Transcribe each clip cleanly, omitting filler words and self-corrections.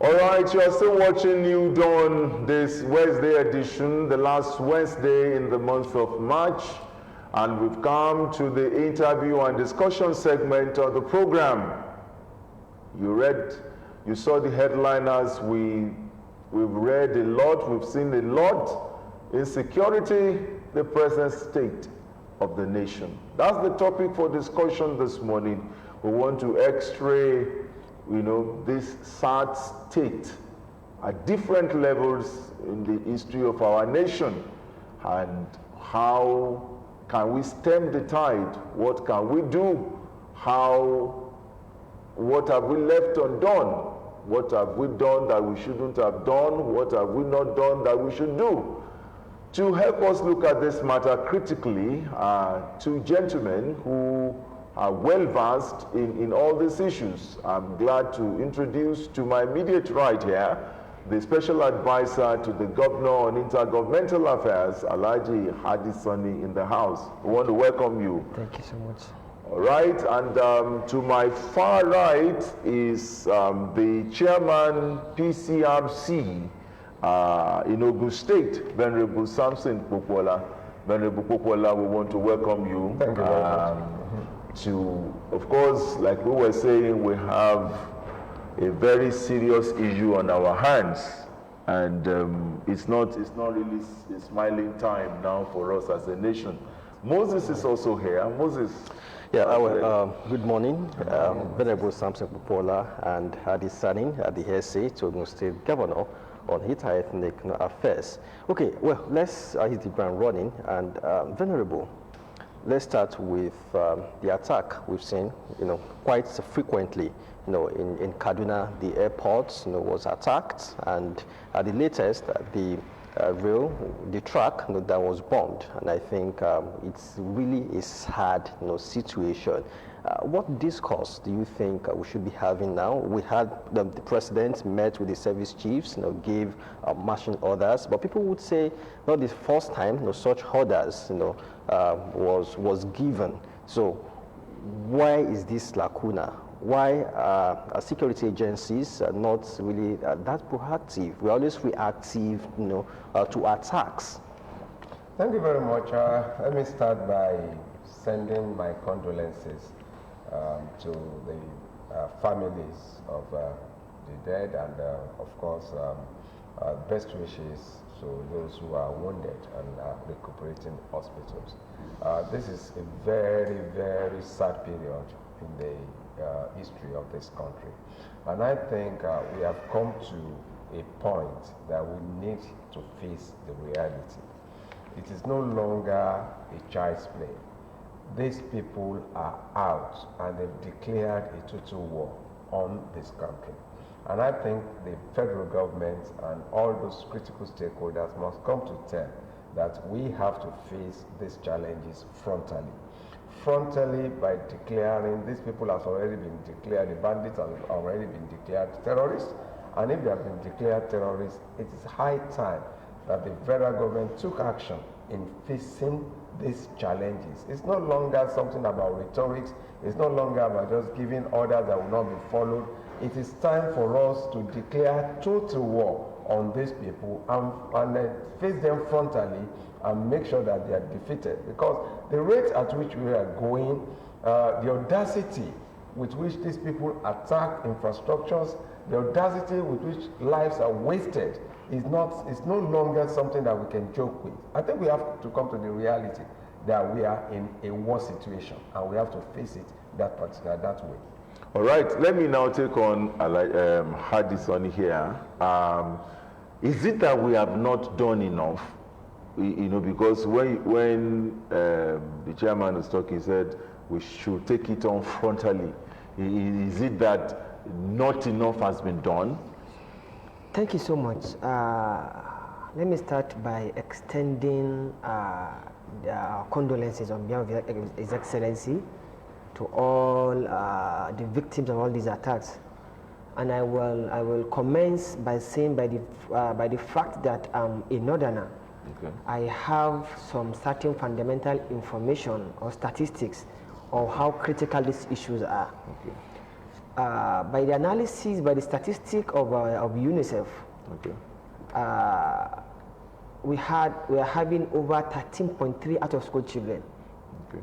All right, you are still watching New Dawn, this Wednesday edition, the last Wednesday in the month of March, and we've come to the interview and discussion segment of the program. You saw the headliners. We've read a lot, we've seen a lot. Insecurity, the present state of the nation. That's the topic for discussion this morning. We want to x-ray this sad state at different levels in the history of our nation, and how can we stem the tide? What can we do? What have we left undone? What have we done that we shouldn't have done? What have we not done that we should do? To help us look at this matter critically, two gentlemen who are well versed in all these issues. I'm glad to introduce to my immediate right here the Special Advisor to the Governor on Intergovernmental Affairs, Alhaji Hadi Sani, in the house. We want to welcome you. Thank you so much. All right, and to my far right is the Chairman PCRC in Ogun State, Venerable Samson Popola. Venerable Popola, we want to welcome you. Thank you very much. Of course, like we were saying, we have a very serious issue on our hands, and it's not really a smiling time now for us as a nation. Moses is also here. Moses. Yeah, good morning, Venerable Samson Popola and Hadi Sani, the SA to Ogun State Governor on Ethnic Affairs. Okay, well, let's hit the ground running, and Venerable, let's start with the attack we've seen, quite frequently. In Kaduna, the airport, was attacked, and at the latest, the track, that was bombed, and I think it's really a sad, situation. What discourse do you think we should be having now? We had the president met with the service chiefs, gave marching orders, but people would say not the first time, such orders, was given. So why is this lacuna? Why are security agencies not really that proactive? We're always reactive, to attacks. Thank you very much. Let me start by sending my condolences to the families of the dead, and of course, best wishes to those who are wounded and are recuperating hospitals. This is a very, very sad period in the history of this country, and I think we have come to a point that we need to face the reality. It is no longer a child's play. These people are out, and they've declared a total war on this country. And I think the federal government and all those critical stakeholders must come to terms that we have to face these challenges frontally. Frontally by declaring these people have already been declared, the bandits have already been declared terrorists, and if they have been declared terrorists, it is high time that the federal government took action in facing these challenges. It's no longer something about rhetorics, it's no longer about just giving orders that will not be followed. It is time for us to declare total war on these people and then face them frontally and make sure that they are defeated. Because the rate at which we are going, the audacity with which these people attack infrastructures, the audacity with which lives are wasted is no longer something that we can joke with. I think we have to come to the reality that we are in a war situation and we have to face it that way. All right, let me now take on Hadi Sani here. Is it that we have not done enough? Because when the chairman was talking, he said we should take it on frontally. Is it that not enough has been done? Thank you so much. Let me start by extending condolences on behalf of His Excellency to all the victims of all these attacks. And I will commence by saying by the fact that I'm a northerner, Okay. I have some certain fundamental information or statistics of how critical these issues are. Okay. By the analysis, by the statistic of UNICEF, Okay. we are having over 13.3 out of school children. Okay.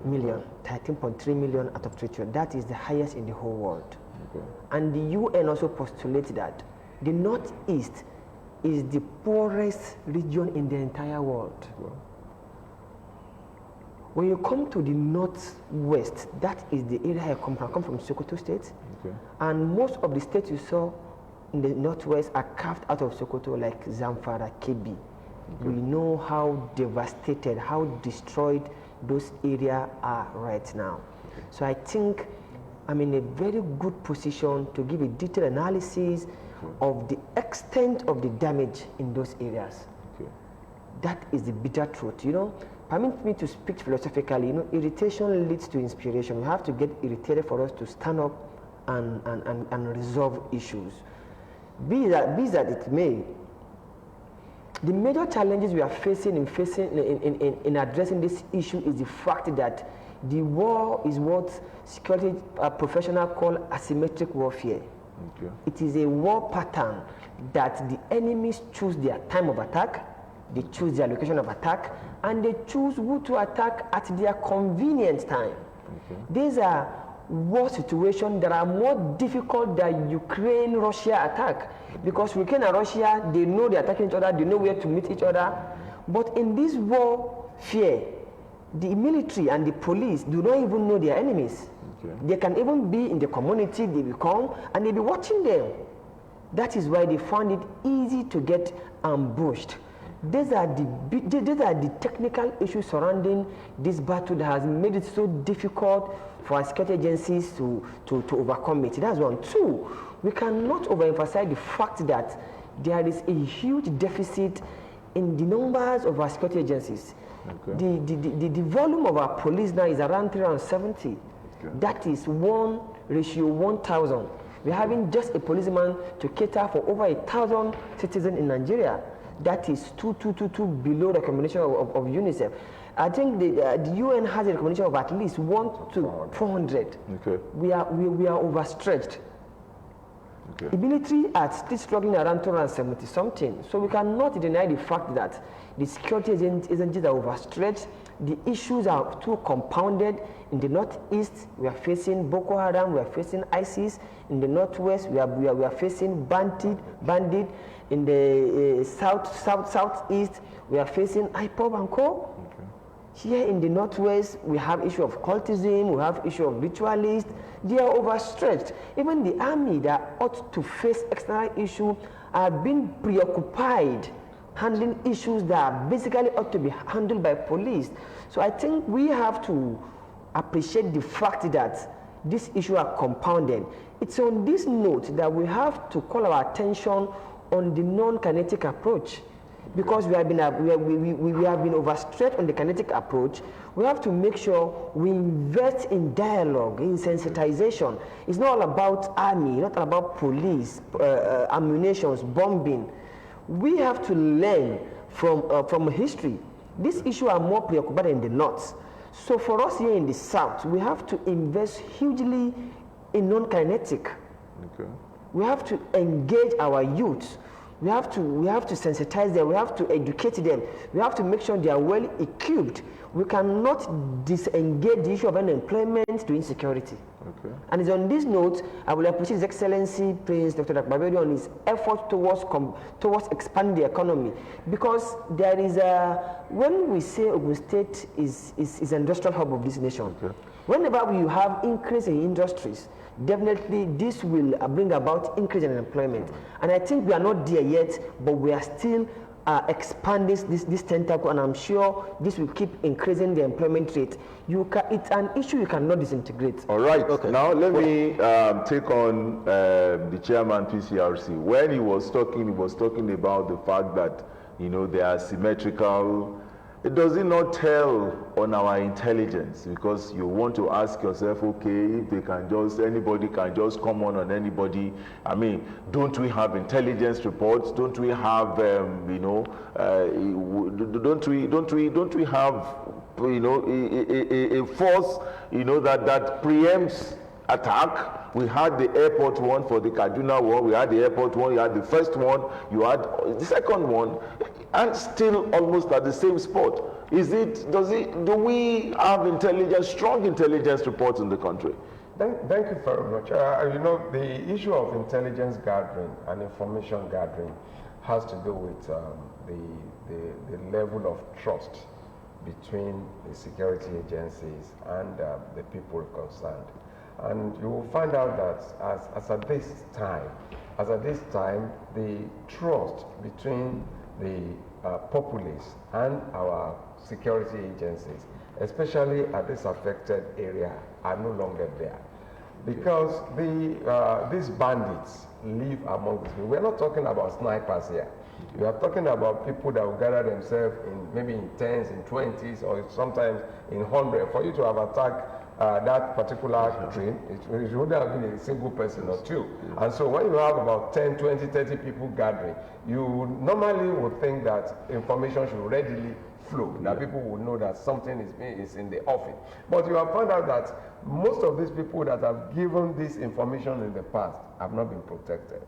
Million. 13.3 million out of 3 children. That is the highest in the whole world. Okay. And the UN also postulates that the Northeast is the poorest region in the entire world. Well. When you come to the Northwest, that is the area I come from. I come from Sokoto State. Okay. And most of the states you saw in the Northwest are carved out of Sokoto, like Zamfara, Kebbi. Okay. We know how devastated, how destroyed those areas are right now. Okay. So I think I'm in a very good position to give a detailed analysis of the extent of the damage in those areas. Okay. That is the bitter truth. You know, permit me to speak philosophically. You know, irritation leads to inspiration. We have to get irritated for us to stand up and resolve issues. Be that it may, the major challenges we are facing in addressing this issue is the fact that the war is what security professionals call asymmetric warfare. Okay. It is a war pattern that the enemies choose their time of attack, they choose their location of attack, and they choose who to attack at their convenient time. Okay. These are war situations that are more difficult than Ukraine-Russia attack, because Ukraine and Russia, they know they're attacking each other, they know where to meet each other. But in this warfare, the military and the police do not even know their enemies. Okay. They can even be in the community, they will come and they'll be watching them. That is why they found it easy to get ambushed. These are the technical issues surrounding this battle that has made it so difficult for our security agencies to overcome it. That's one. Two, we cannot overemphasize the fact that there is a huge deficit in the numbers of our security agencies. Okay. The volume of our police now is around 370. Okay. That is 1:1,000. We're having just a policeman to cater for over 1,000 citizens in Nigeria. That is 222 below the recommendation of UNICEF. I think the UN has a recommendation of at least 1 to 400. Okay. We are overstretched. Okay. The military are still struggling around 270 something. So we cannot deny the fact that the security agencies are overstretched. The issues are too compounded. In the Northeast, we are facing Boko Haram, we are facing ISIS. In the Northwest, we are facing bandit. In the Southeast, we are facing IPOB and Co. Okay. Here in the Northwest, we have issue of cultism, we have issue of ritualists. They are overstretched. Even the army that ought to face external issues are being preoccupied handling issues that basically ought to be handled by police. So I think we have to appreciate the fact that these issues are compounded. It's on this note that we have to call our attention on the non-kinetic approach. Because we have been overstretched on the kinetic approach, we have to make sure we invest in dialogue, in sensitization. It's not all about army, not all about police, ammunitions, bombing. We have to learn from history. These issues are more preoccupied in the north. So for us here in the south, we have to invest hugely in non-kinetic. Okay. We have to engage our youth. We have to sensitize them. We have to educate them. We have to make sure they are well equipped. We cannot disengage the issue of unemployment to insecurity. Okay. And it's on this note, I will appreciate His Excellency Prince Dr. Abeokuta on his effort towards expanding the economy. Because there is when we say Ogun State is an industrial hub of this nation, okay. Whenever we have increase in industries, definitely this will bring about increase in employment. And I think we are not there yet, but we are still expand this tentacle, and I'm sure this will keep increasing the employment rate. It's an issue you cannot disintegrate. All right. Okay. Now let me take on the chairman PCRC. When he was talking about the fact that there are symmetrical Does it not tell on our intelligence? Because you want to ask yourself, okay, if they can just, anybody can just come on anybody. I mean, don't we have intelligence reports? Don't we have, you know, don't we have, you know, a force, you know, that preempts attack? We had the airport one for the Kaduna one, we had the airport one, you had the first one, you had the second one, and still almost at the same spot. Do we have intelligence, strong intelligence reports in the country? Thank you very much. You know, the issue of intelligence gathering and information gathering has to do with the level of trust between the security agencies and the people concerned. And you will find out that as at this time, the trust between the populace and our security agencies, especially at this affected area, are no longer there. Because these bandits live among these people. We're not talking about snipers here. We are talking about people that will gather themselves in maybe in 10s, in 20s, or sometimes in 100. For you to have attacked that particular train, it would have been a single person or two. And so when you have about 10, 20, 30 people gathering, you normally would think that information should readily flow, that people would know that something is in the offing. But you have found out that most of these people that have given this information in the past have not been protected.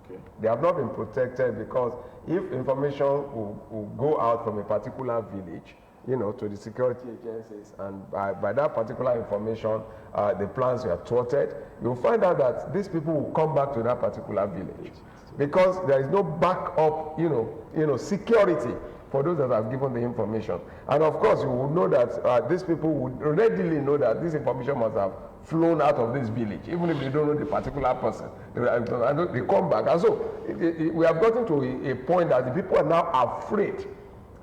Okay. They have not been protected because if information will go out from a particular village, you know, to the security agencies, and by that particular information, the plans were thwarted, you'll find out that these people will come back to that particular village because there is no backup, you know, security for those that have given the information. And of course, you will know that these people would readily know that this information must have flown out of this village, even if they don't know the particular person. They come back. And so we have gotten to a point that the people are now afraid,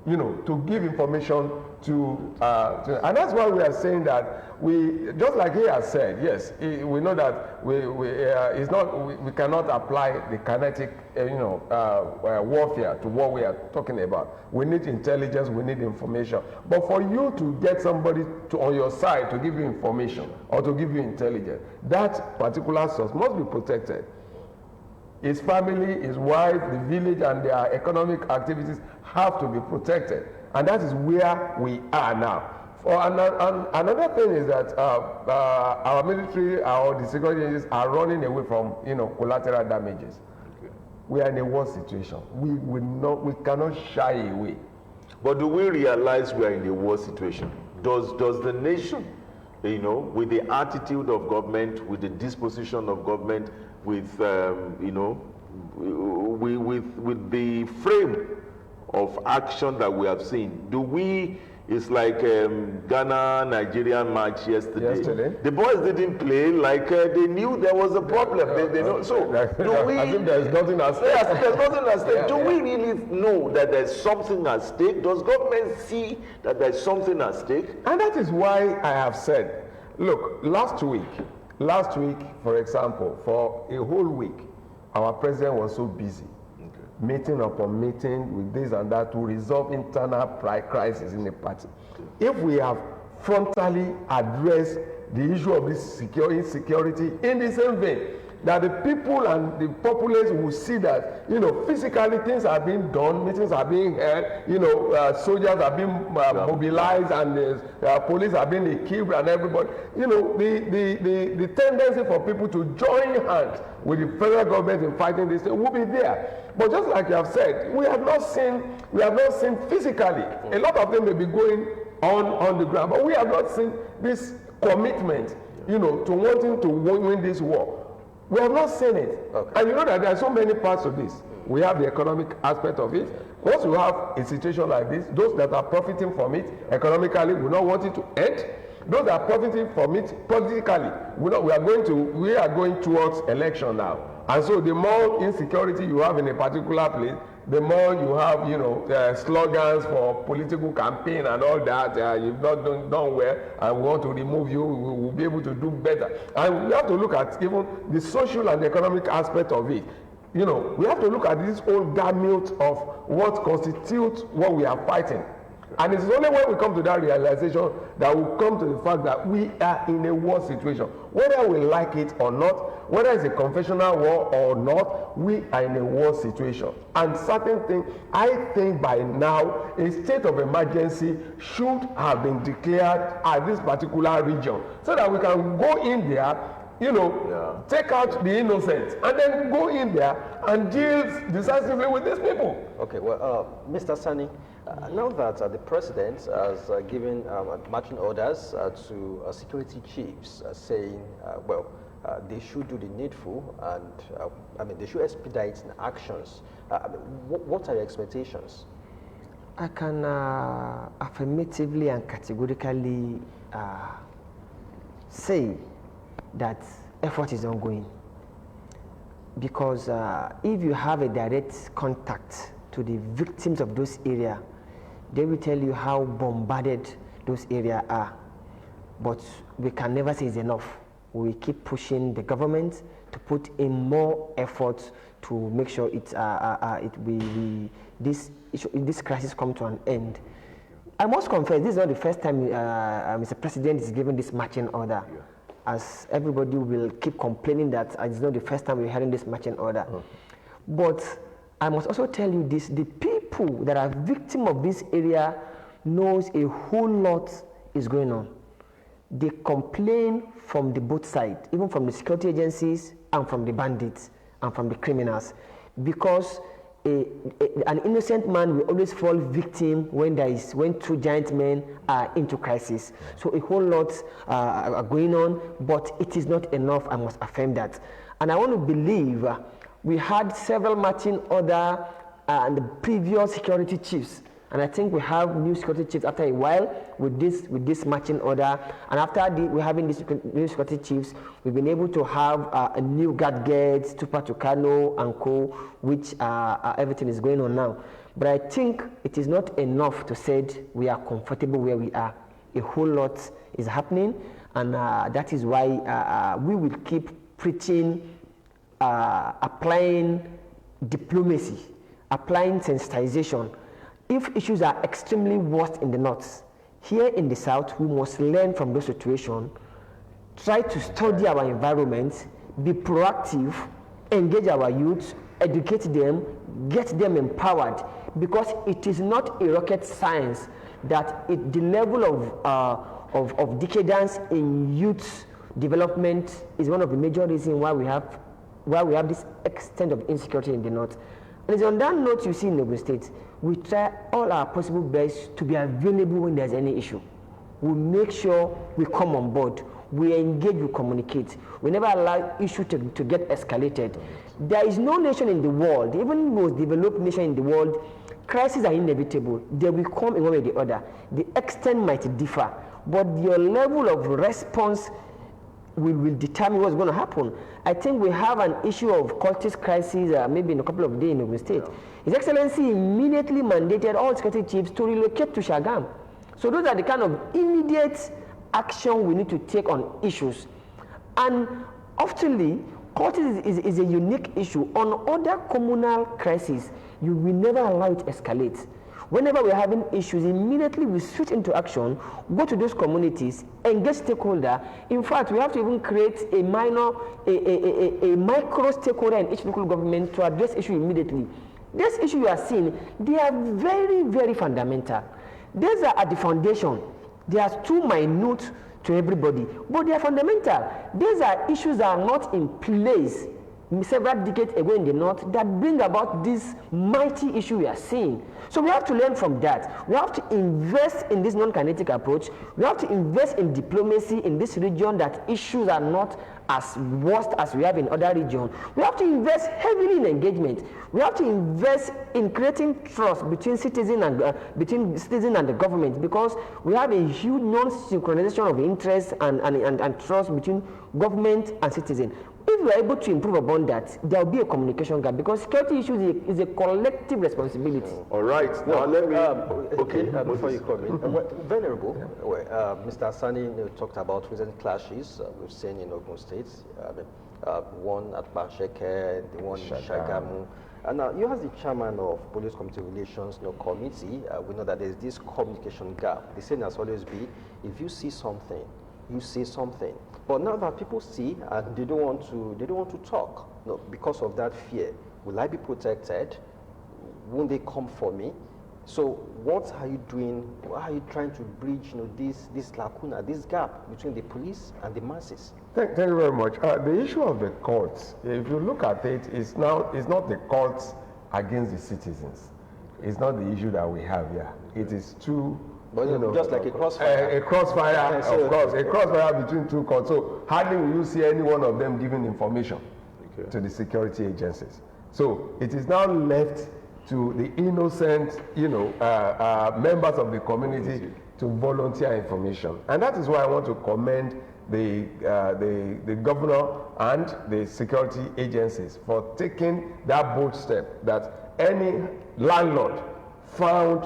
you know, to give information to and that's why we are saying that we, just like he has said, yes, we know that we cannot apply the kinetic, warfare to what we are talking about. We need intelligence, we need information. But for you to get somebody on your side to give you information or to give you intelligence, that particular source must be protected. His family, his wife, the village, and their economic activities have to be protected. And that is where we are now. Another thing is that our military, our the security agencies are running away from, collateral damages. Okay. We are in a war situation. We cannot shy away. But do we realize we are in a war situation? Does the nation, with the attitude of government, with the disposition of government, with with the frame of action that we have seen, it's like Ghana Nigerian match yesterday. The boys didn't play like they knew there was a problem. They know. So do we? I think there is nothing at stake. Yes, there's nothing at stake. Do we really know that there's something at stake? Does government see that there's something at stake? And that is why I have said, look, last week, for example, for a whole week, our president was so busy. Meeting upon meeting with this and that to resolve internal crisis in the party. If we have frontally addressed the issue of this insecurity in the same vein, that the people and the populace will see that, physically things are being done, meetings are being held, soldiers are being mobilized, and police are being equipped, and everybody, the tendency for people to join hands with the federal government in fighting this thing will be there. But just like you have said, we have not seen physically. A lot of them may be going on the ground, but we have not seen this commitment, to wanting to win this war. We have not seen it. Okay. And you know that there are so many parts of this. We have the economic aspect of it. Once you have a situation like this, those that are profiting from it economically will not want it to end. Those that are profiting from it politically, we are going towards election now. And so the more insecurity you have in a particular place, the more you have, slogans for political campaign and all that. You've not done well, and we want to remove you. We will be able to do better. And we have to look at even the social and economic aspect of it. We have to look at this whole gamut of what constitutes what we are fighting. And it's only when we come to that realization that we come to the fact that we are in a war situation. Whether we like it or not, whether it's a confessional war or not, we are in a war situation. And certain things, I think by now, a state of emergency should have been declared at this particular region so that we can go in there, you know, take out the innocent and then go in there and deal decisively with these people. Okay, well, Mr. Sani, now that the president has given marching orders to security chiefs saying, they should do the needful and I mean, they should expedite actions. What are your expectations? I can affirmatively and categorically say that effort is ongoing, because if you have a direct contact to the victims of those areas, they will tell you how bombarded those areas are. But we can never say it's enough. We keep pushing the government to put in more effort to make sure this crisis come to an end. I must confess, this is not the first time Mr. President is given this marching order. As everybody will keep complaining that it's not the first time we're hearing this marching order. But I must also tell you this, the people that are victims of this area knows a whole lot is going on. They complain from the both sides, even from the security agencies and from the bandits and from the criminals, because an innocent man will always fall victim when two giant men are into crisis. So a whole lot are going on, but it is not enough. I must affirm that, and I want to believe we had several marching order and the previous security chiefs. And I think we have new security chiefs after a while with this marching order. And after we're having these new security chiefs, we've been able to have a new guard gates, Tupa Tucano and co, which everything is going on now. But I think it is not enough to say we are comfortable where we are. A whole lot is happening, and that is why we will keep preaching, applying diplomacy, applying sensitization. If issues are extremely worse in the north, here in the south, we must learn from those situations, try to study our environment, be proactive, engage our youth, educate them, get them empowered, because it is not a rocket science that the level of decadence in youth development is one of the major reasons why we have this extent of insecurity in the north. And it's on that note you see in Ogun State, we try all our possible best to be available when there's any issue. We make sure we come on board, we engage, we communicate. We never allow issue to get escalated. There is no nation in the world, even most developed nation in the world, crises are inevitable. They will come in one way or the other. The extent might differ, but your level of response will determine what's going to happen. I think we have an issue of cultist crisis maybe in a couple of days in Ogun State. His Excellency immediately mandated all security chiefs to relocate to Shagam. So those are the kind of immediate action we need to take on issues. And oftenly, cultism is a unique issue. On other communal crises, you will never allow it to escalate. Whenever we're having issues, immediately we switch into action, go to those communities, engage stakeholder. In fact, we have to even create a micro stakeholder in each local government to address issue immediately. This issue you are seeing, they are very, very fundamental. These are at the foundation. They are too minute to everybody, but they are fundamental. These are issues that are not in place several decades ago in the north that bring about this mighty issue we are seeing. So we have to learn from that. We have to invest in this non-kinetic approach. We have to invest in diplomacy in this region, that issues are not as worst as we have in other regions. We have to invest heavily in engagement. We have to invest in creating trust between citizens and the government, because we have a huge non-synchronization of interest and trust between government and citizens. If we are able to improve upon that, there will be a communication gap, because security issues is a collective responsibility. All right. Now let me. Before you come in, Venerable, Mr. Sani talked about recent clashes we've seen in Ogun State. One at Bansheke, the one in Shagamu. And now, you as the chairman of Police Community Relations Committee, we know that there's this communication gap. The saying has always been, if you see something, you say something. But now that people see and they don't want to talk, because of that fear. Will I be protected? Won't they come for me? So what are you doing? What are you trying to bridge, this lacuna, this gap between the police and the masses? Thank you very much. The issue of the courts, if you look at it, it's not the courts against the citizens. It's not the issue that we have here. It is two, just like a crossfire. A crossfire, of course, a crossfire between two courts. So hardly will you see any one of them giving information to the security agencies. So it is now left to the innocent, members of the community to volunteer information. And that is why I want to commend the governor and the security agencies for taking that bold step that any landlord found,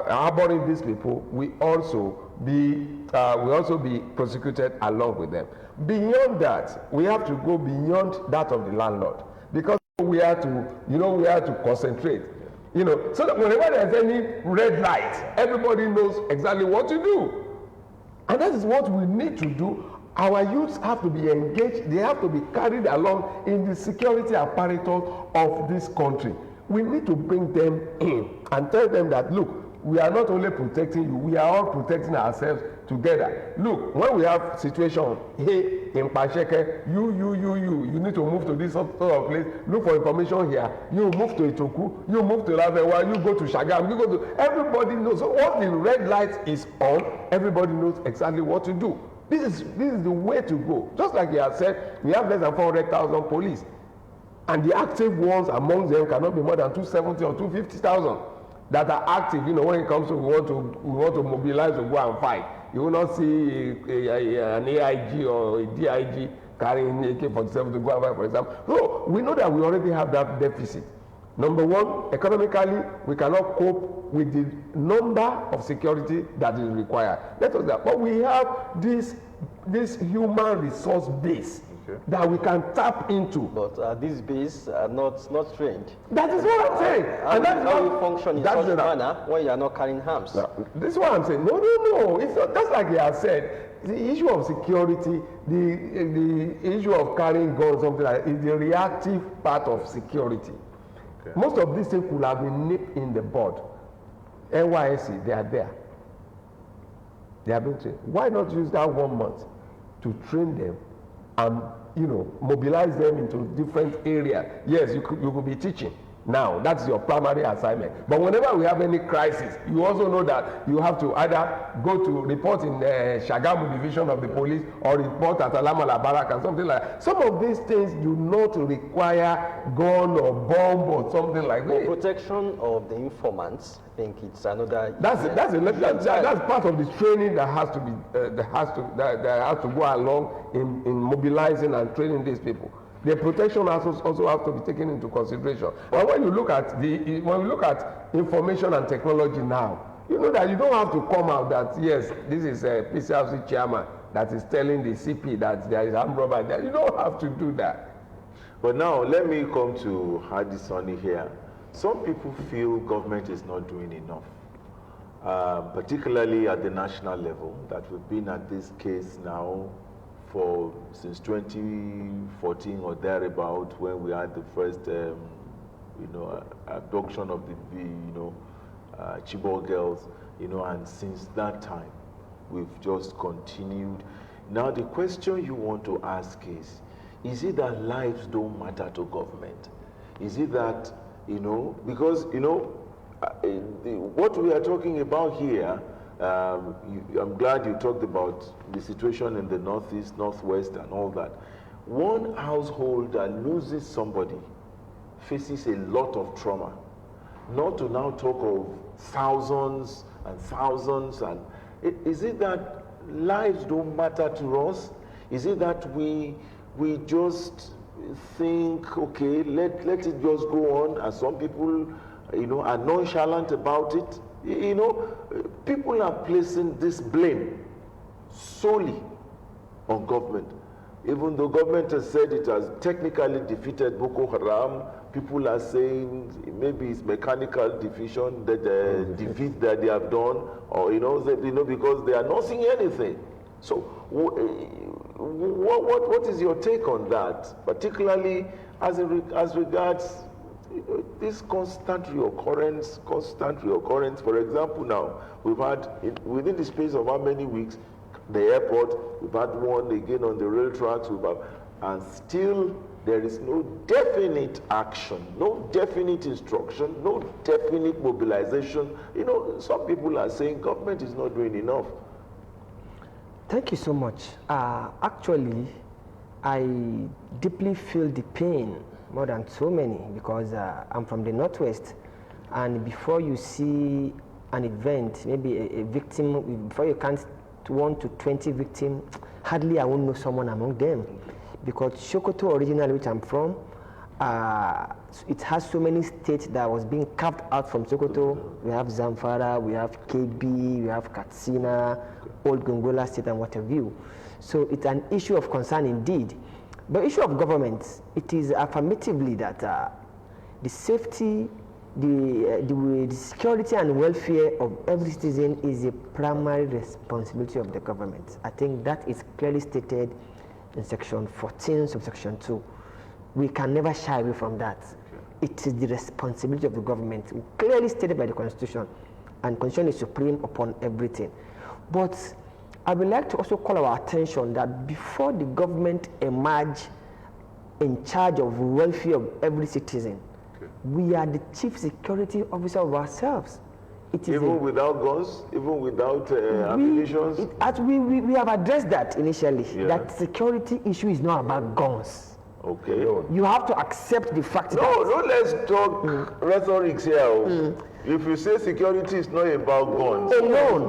harboring these people, we also be prosecuted along with them. Beyond that, we have to go beyond that of the landlord, because we have to concentrate, so that whenever there's any red light, everybody knows exactly what to do. And that is what we need to do. Our youths have to be engaged. They have to be carried along in the security apparatus of this country. We need to bring them in and tell them that, look, we are not only protecting you, we are all protecting ourselves together. Look, when we have situation, hey, in Pasheke, you need to move to this sort of place, look for information here, you move to Itoku, you move to Lavewa, you go to Shagam, you go to, everybody knows. So once the red light is on, everybody knows exactly what to do. This is the way to go. Just like you have said, we have less than 400,000 police, and the active ones among them cannot be more than 270 or 250,000 that are active. When it comes to we want to mobilize to go and fight. You will not see an AIG or a DIG carrying AK-47 to go and fight, for example. So we know that we already have that deficit. Number one, economically, we cannot cope with the number of security that is required. Let us that. But we have this human resource base that we can tap into. But these bases are not trained. That is what I'm saying. And that's how you function in such a manner when you are not carrying arms. This is what I'm saying. No. It's not, just like you have said, the issue of security, the issue of carrying guns, something like that, is the reactive part of security. Okay. Most of these things could have been nipped in the bud. NYSC, they are there. They have been trained. Why not use that 1 month to train them and mobilize them into different areas? Yes, you could be teaching. Now, that's your primary assignment. But whenever we have any crisis, you also know that you have to either go to report in the Shagamu division of the police or report at Alamala Barak and something like that. Some of these things do not require gun or bomb or something like that. Protection of the informants, I think it's another. That's part of the training that has to go along in mobilizing and training these people. The protection also has to be taken into consideration. And when you look at information and technology now, you know that you don't have to come out that yes, this is a PCRC chairman that is telling the CP that there is armed robbery there. You don't have to do that. But now let me come to Hadi Sonny here. Some people feel government is not doing enough, particularly at the national level, that we've been at this case now since 2014 or thereabout, when we had the first, abduction of the Chibok girls, and since that time, we've just continued. Now, the question you want to ask is it that lives don't matter to government? Is it that, because, what we are talking about here, I'm glad you talked about the situation in the Northeast, Northwest, and all that. One household that loses somebody faces a lot of trauma. Not to now talk of thousands and thousands. And is it that lives don't matter to us? Is it that we just think, okay, let it just go on, and some people, are nonchalant about it? People are placing this blame solely on government. Even though government has said it has technically defeated Boko Haram, people are saying maybe it's mechanical defeat that they have done, or because they are not seeing anything. So what is your take on that, particularly as regards this constant reoccurrence? For example, now we've had within the space of how many weeks, the airport, we've had one again on the rail tracks, and still there is no definite action, no definite instruction, no definite mobilization. Some people are saying government is not doing enough. Thank you so much. Actually, I deeply feel the pain more than so many, because I'm from the Northwest, and before you see an event, maybe a victim, before you count 1 to 20 victims, hardly I won't know someone among them. Because Sokoto originally, which I'm from, it has so many states that was being carved out from Sokoto. We have Zamfara, we have KB, we have Katsina, Old Gongola State, and what have you. So it's an issue of concern indeed. The issue of government, it is affirmatively that the safety, the security and welfare of every citizen is a primary responsibility of the government. I think that is clearly stated in section 14, subsection 2. We can never shy away from that. Okay. It is the responsibility of the government, clearly stated by the Constitution, and Constitution is supreme upon everything. But I would like to also call our attention that before the government emerge in charge of welfare of every citizen, okay, we are the chief security officer of ourselves. It is even without guns, even without ammunition. We have addressed that initially. Yeah. That security issue is not about guns. Okay. You have to accept the fact that. No, let's talk rhetoric here. If you say security is not about guns. Alone.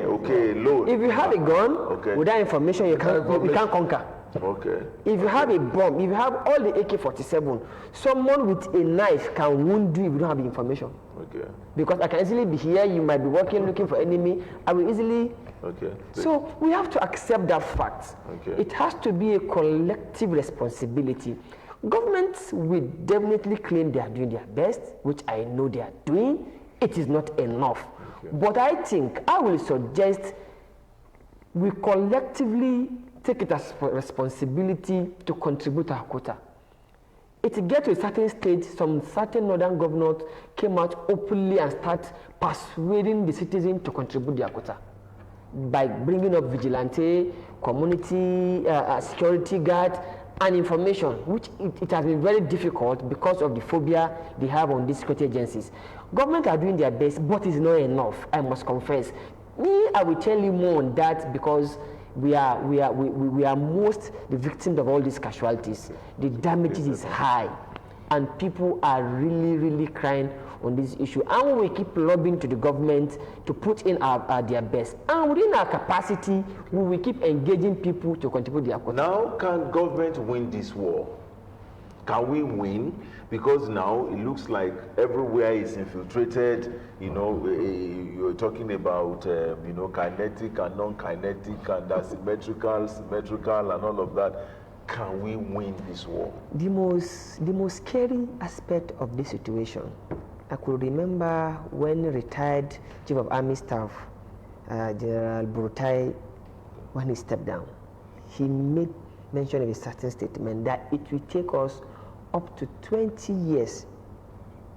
Okay, alone. If you have a gun, okay, without information, you can't conquer. Okay. If you have a bomb, if you have all the AK-47, someone with a knife can wound you if you don't have the information. Okay. Because I can easily be here, you might be walking looking for enemy, I will easily. Okay. So we have to accept that fact. Okay. It has to be a collective responsibility. Governments will definitely claim they are doing their best, which I know they are doing. It is not enough. Okay. But I will suggest we collectively take it as a responsibility to contribute to our quota. It gets to a certain stage, some certain northern governors came out openly and start persuading the citizens to contribute their quota by bringing up vigilante, community security guard, and information, which it has been very difficult because of the phobia they have on these security agencies. Government are doing their best, but it's not enough, I must confess. I will tell you more on that because we are most the victims of all these casualties. The damages is high, and people are really crying on this issue. And we keep lobbying to the government to put in their best. And within our capacity, we will keep engaging people to contribute their quota. Now, can government win this war? Can we win? Because now it looks like everywhere is infiltrated. You're talking about kinetic and non-kinetic and asymmetrical, symmetrical, and all of that. Can we win this war? The most scary aspect of this situation, I could remember when retired Chief of Army Staff, General Burutai, when he stepped down, he made mention of a certain statement that it will take us up to 20 years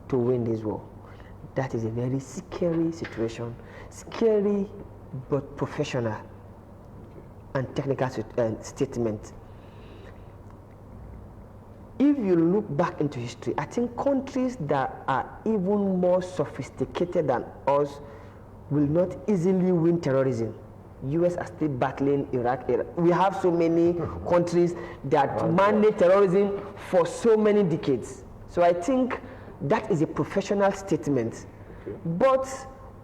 to win this war. That is a very scary situation, scary but professional and technical statement. If you look back into history, I think countries that are even more sophisticated than us will not easily win terrorism. US are still battling Iraq. We have so many countries that manage terrorism for so many decades. So I think that is a professional statement. Okay. But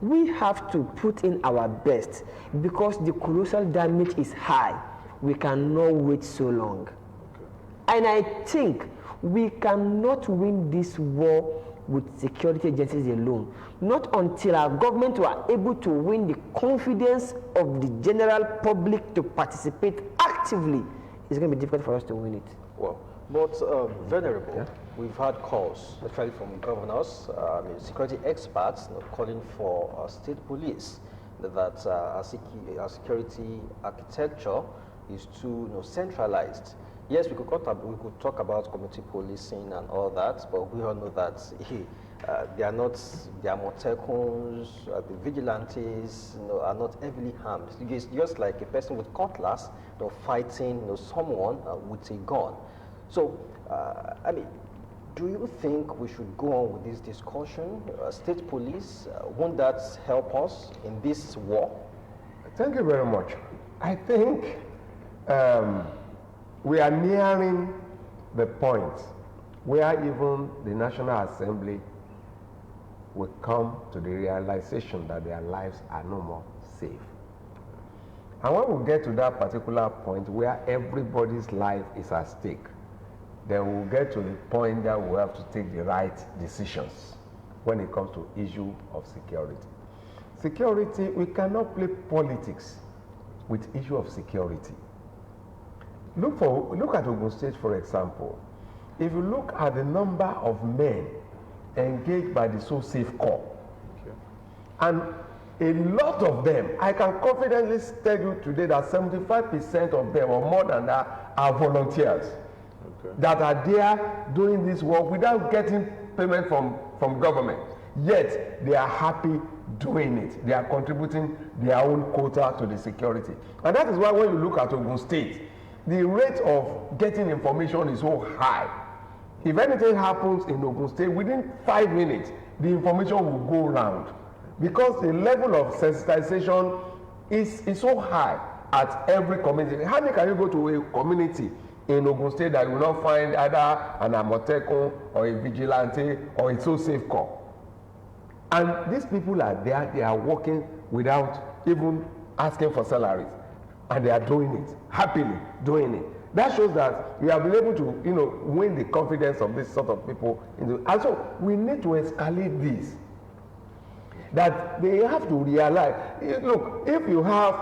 we have to put in our best because the colossal damage is high. We cannot wait so long. Okay. And I think we cannot win this war with security agencies alone. Not until our government were able to win the confidence of the general public to participate actively, it's going to be difficult for us to win it. Well, but Venerable, we've had calls, especially from governors, security experts, calling for state police, that our security architecture is too centralized. Yes, we could talk about community policing and all that, but we all know that they are Motekons, the vigilantes, are not heavily harmed. It's just like a person with cutlass, fighting, someone with a gun. So, do you think we should go on with this discussion? State police, won't that help us in this war? Thank you very much. I think we are nearing the point where even the National Assembly will come to the realization that their lives are no more safe. And when we get to that particular point where everybody's life is at stake, then we'll get to the point that we have to take the right decisions when it comes to issue of security. Security, we cannot play politics with issue of security. Look at Ogun State, for example. If you look at the number of men engaged by the So Safe Corps, and a lot of them, I can confidently tell you today that 75% of them or more than that are volunteers that are there doing this work without getting payment from government. Yet they are happy doing it. They are contributing their own quota to the security. And that is why when you look at Ogun State, the rate of getting information is so high. If anything happens in Ogun State, within 5 minutes, the information will go around. Because the level of sensitization is so high at every community. How can you go to a community in Ogun State that you will not find either an Amotekun or a vigilante or a So Safe Corps? And these people are there, they are working without even asking for salaries. And they are doing it, happily doing it. That shows that we have been able to, win the confidence of this sort of people. And so we need to escalate this. That they have to realize, look, if you have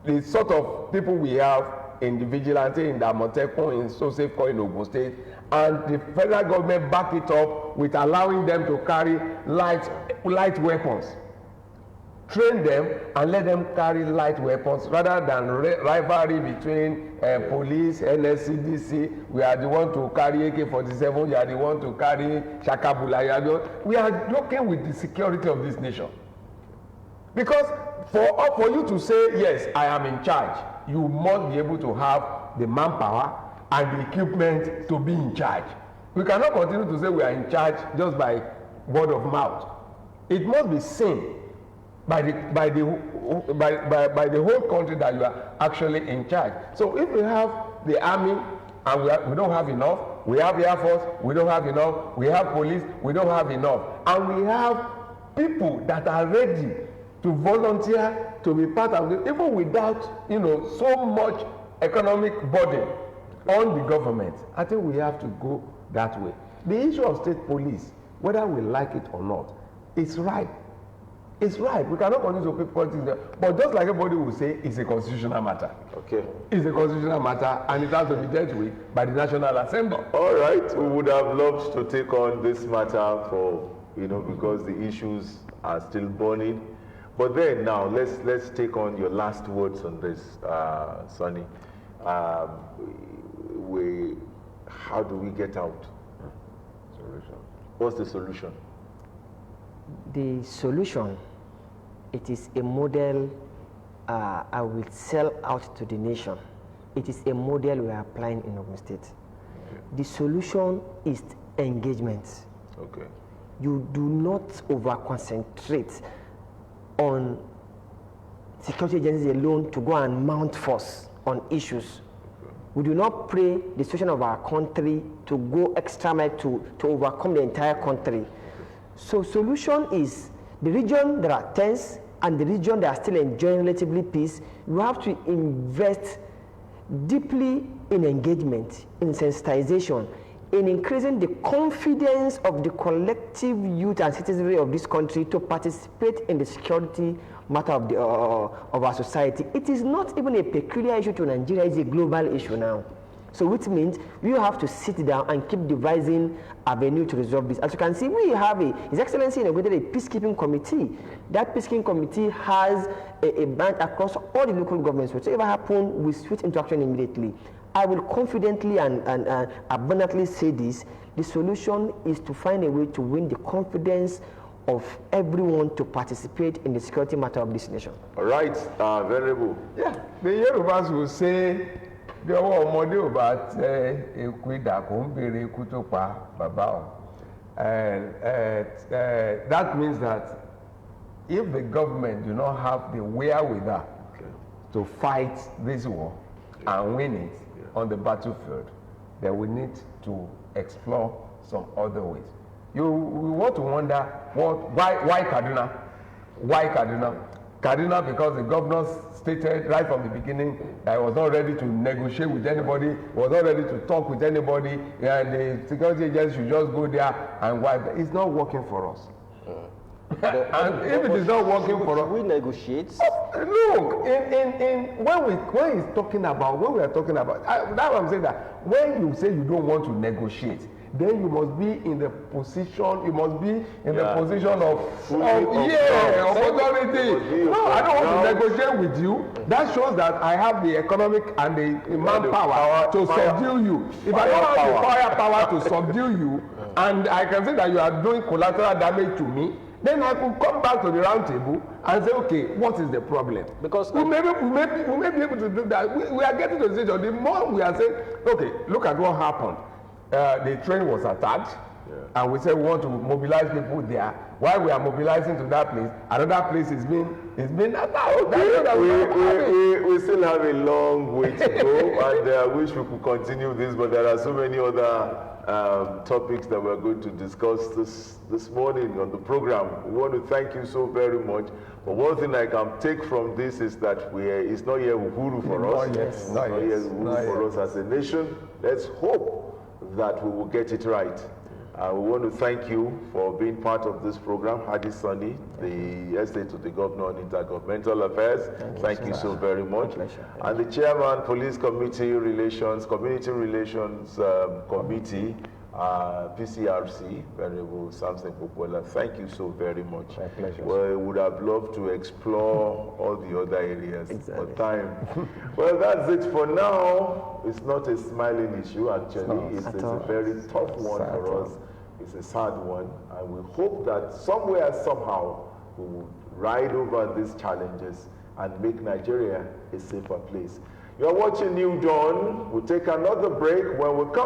the sort of people we have in the vigilante, in the Amotekun, in So Safe Corps in Ogun State, and the federal government back it up with allowing them to carry light weapons. Train them and let them carry light weapons rather than rivalry between police, NSCDC. We are the one to carry AK-47, you are the one to carry Shakabula. We are joking with the security of this nation. Because for you to say, yes, I am in charge, you must be able to have the manpower and the equipment to be in charge. We cannot continue to say we are in charge just by word of mouth. It must be seen by the whole country that you are actually in charge. So if we have the army and we don't have enough, we have Air Force, we don't have enough, we have police, we don't have enough, and we have people that are ready to volunteer to be part of it, even without so much economic burden on the government. I think we have to go that way. The issue of state police, whether we like it or not, it's right. It's right. We cannot continue to put politics there. But just like everybody will say, it's a constitutional matter. Okay. It's a constitutional matter, and it has to be dealt with by the National Assembly. All right. We would have loved to take on this matter for, because the issues are still burning. But then now, let's take on your last words on this, Sonny. How do we get out? Solution. What's the solution? The solution, it is a model I will sell out to the nation. It is a model we are applying in Ogun State. Okay. The solution is engagement. Okay. You do not over-concentrate on security agencies alone to go and mount force on issues. We do not pray the situation of our country to go extra mile to overcome the entire country. So solution is the region that are tense and the region that are still enjoying relatively peace. You have to invest deeply in engagement, in sensitization, in increasing the confidence of the collective youth and citizenry of this country to participate in the security matter of our society. It is not even a peculiar issue to Nigeria, it's a global issue now. So which means we have to sit down and keep devising avenue to resolve this. As you can see, we have His Excellency inaugurated a peacekeeping committee. That peacekeeping committee has a band across all the local governments. Whatever happens, we switch into action immediately. I will confidently and abundantly say this: the solution is to find a way to win the confidence of everyone to participate in the security matter of this nation. All right, Venerable. Yeah, the Yorubas will say, bí ọwọ́ ọmọdé ò bá tẹ eku idà kò ń béèrè eku tó pa bàbá o. That means that if the government do not have the wherewithal to fight this war and win it on the battlefield, then we need to explore some other ways. We want to wonder why Kaduna? Why Kaduna? Kaduna, because the governor stated right from the beginning that he was not ready to negotiate with anybody, was not ready to talk with anybody, and the security agents should just go there and wipe. It's not working for us. And if it is not working for us, we negotiate. Look, when we are talking about, that's what I'm saying, that when you say you don't want to negotiate, then you must be in the position, the position of authority. No, I don't want to negotiate with you. That shows that I have the economic and the manpower to subdue you. If I don't have the firepower to subdue you, and I can say that you are doing collateral damage to me, then I could come back to the round table and say, okay, what is the problem? Because we may be able to do that. We are getting to the stage of the more we are saying, okay, look at what happened. The train was attacked, and we said we want to mobilize people there. While we are mobilizing to that place, another place is being attacked. We still have a long way to go, and I wish we could continue this, but there are so many other topics that we're going to discuss this morning on the program. We want to thank you so very much. But one thing I can take from this is that it's not yet uhuru for us. It's not yet uhuru for us as a nation. Let's hope that we will get it right. We want to thank you for being part of this program. Hadi Sunny, the Estate to the Governor on Intergovernmental Affairs. Thank you so very much. And the Chairman, Police Community Relations Committee, PCRC, Venerable Samson Popola. Thank you so very much. My pleasure. Well, we would have loved to explore all the other areas for time. Well, that's it for now. It's not a smiling issue, actually. It's a very tough one for us. It's a sad one. And we hope that somewhere, somehow, we will ride over these challenges and make Nigeria a safer place. You are watching New Dawn. We'll take another break. When we come